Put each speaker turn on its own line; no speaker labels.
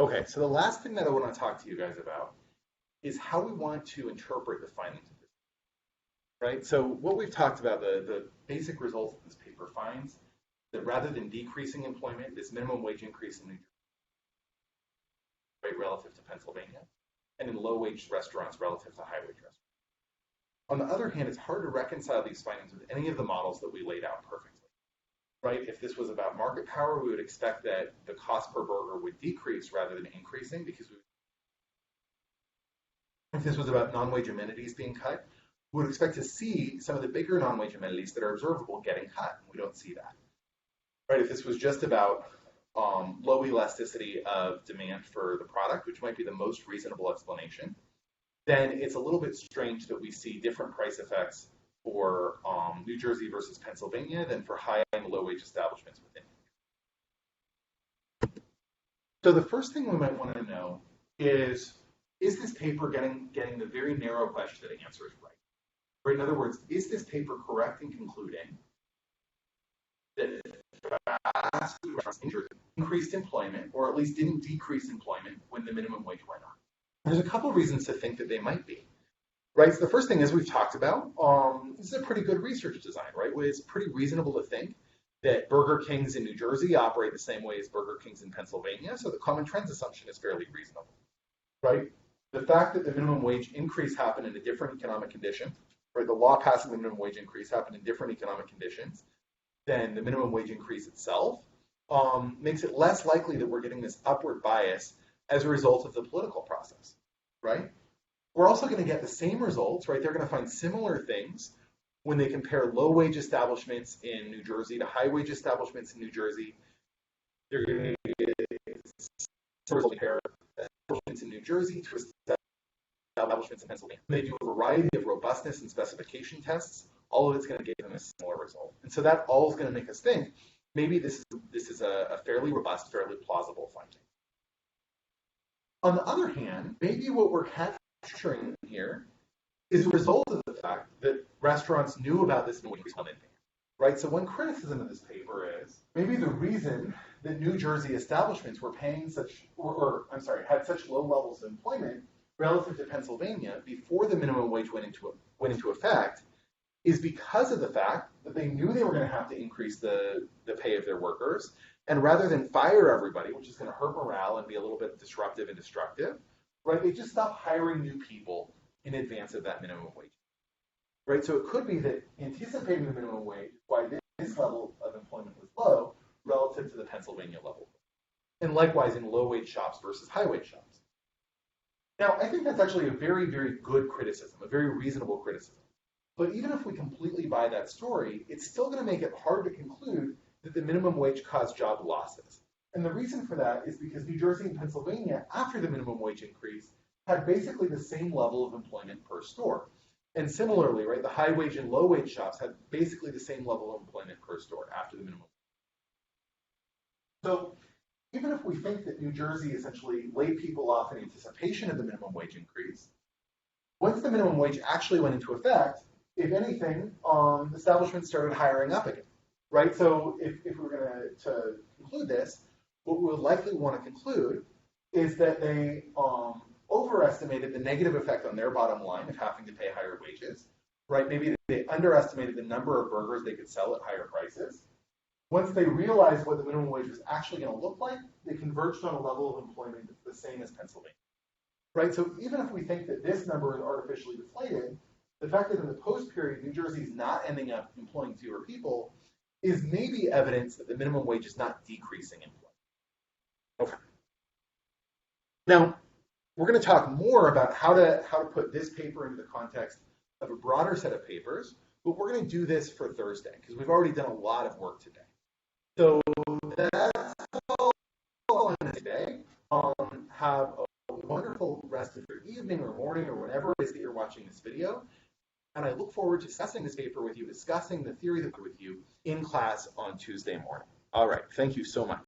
Okay, so the last thing that I want to talk to you guys about is how we want to interpret the findings of this, right? So what we've talked about, the basic results of this paper finds that rather than decreasing employment, this minimum wage increase in New Jersey rate relative to Pennsylvania, and in low-wage restaurants relative to high-wage restaurants. On the other hand, it's hard to reconcile these findings with any of the models that we laid out perfectly, right? If this was about market power, we would expect that the cost per burger would decrease rather than increasing because if this was about non-wage amenities being cut, we would expect to see some of the bigger non-wage amenities that are observable getting cut. We don't see that, right? If this was just about low elasticity of demand for the product, which might be the most reasonable explanation, then it's a little bit strange that we see different price effects for New Jersey versus Pennsylvania than for high and low wage establishments within. So the first thing we might want to know is this paper getting the very narrow question that it answers right? Or in other words, is this paper correct in concluding that fast food restaurants in Jersey increased employment, or at least didn't decrease employment when the minimum wage went up? There's a couple of reasons to think that they might be, right? So the first thing is we've talked about, this is a pretty good research design, right? It's pretty reasonable to think that Burger Kings in New Jersey operate the same way as Burger Kings in Pennsylvania, so the common trends assumption is fairly reasonable, right? The fact that the minimum wage increase happened in a different economic condition, right? The law passing the minimum wage increase happened in different economic conditions than the minimum wage increase itself, makes it less likely that we're getting this upward bias as a result of the political process, right? We're also going to get the same results, right? They're going to find similar things when they compare low-wage establishments in New Jersey to high-wage establishments in New Jersey. They're going to compare establishments in New Jersey to establishments in Pennsylvania. They do a variety of robustness and specification tests. All of it's going to give them a similar result. And so that all is going to make us think maybe this is a fairly robust, fairly plausible finding. On the other hand, maybe what we're capturing here is a result of the fact that restaurants knew about this minimum wage in advance, right? So one criticism of this paper is maybe the reason that New Jersey establishments were paying had such low levels of employment relative to Pennsylvania before the minimum wage went into effect is because of the fact that they knew they were going to have to increase the pay of their workers. And rather than fire everybody, which is going to hurt morale and be a little bit disruptive and destructive, right, they just stopped hiring new people in advance of that minimum wage. Right? So it could be that anticipating the minimum wage, why this level of employment was low relative to the Pennsylvania level. And likewise in low-wage shops versus high-wage shops. Now, I think that's actually a very, very good criticism, a very reasonable criticism. But even if we completely buy that story, it's still going to make it hard to conclude that the minimum wage caused job losses. And the reason for that is because New Jersey and Pennsylvania, after the minimum wage increase, had basically the same level of employment per store. And similarly, right, the high wage and low wage shops had basically the same level of employment per store after the minimum wage. So even if we think that New Jersey essentially laid people off in anticipation of the minimum wage increase, once the minimum wage actually went into effect, if anything, establishments started hiring up again. Right, so if we're going to conclude this, what we would likely want to conclude is that they overestimated the negative effect on their bottom line of having to pay higher wages, right? Maybe they underestimated the number of burgers they could sell at higher prices. Once they realized what the minimum wage was actually going to look like, they converged on a level of employment that's the same as Pennsylvania, right? So even if we think that this number is artificially deflated, the fact that in the post-period, New Jersey is not ending up employing fewer people is maybe evidence that the minimum wage is not decreasing employment. Okay. Now, we're going to talk more about how to put this paper into the context of a broader set of papers, but we're going to do this for Thursday because we've already done a lot of work today. So that's all on today. Have a wonderful rest of your evening or morning or whenever it is that you're watching this video. And I look forward to discussing this paper with you, discussing the theory with you in class on Tuesday morning. All right. Thank you so much.